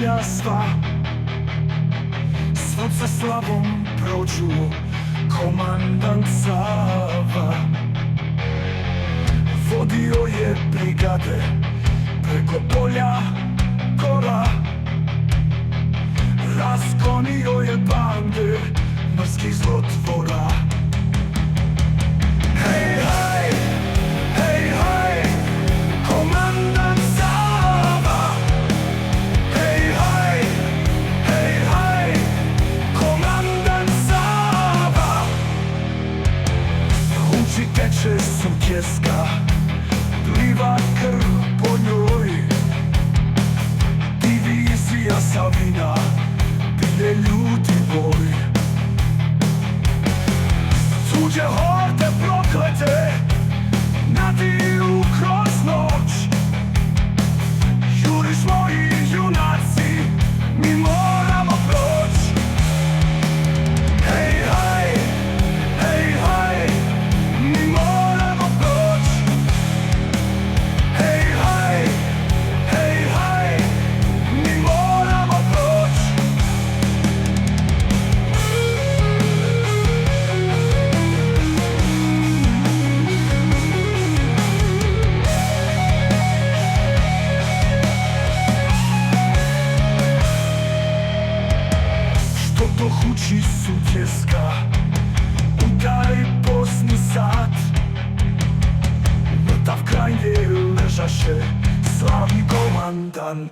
miasta. Słońce sławą pročuło komandant Sava. Vodio je brigade preko polja gora. Razgonio je bande morskih zlotvora. Hej, haj, hej, haj, komandant Sava. Hej, haj, hej, haj, komandant Sava. Huči teče Sutjeska, pliva krv po njoj. Divizija Savina bije ljuti boj. Tuđe horde proklete nadiru kroz noć. Juriš moji junaci, mi moramo proć. Hej, haj, hej, haj, mi moramo proć. Hej, haj, hej, haj, mi moramo proć. Što to huči Sutjeska, udaj Bosni sad. Mrtav kraj nje ležaše slavni komandant.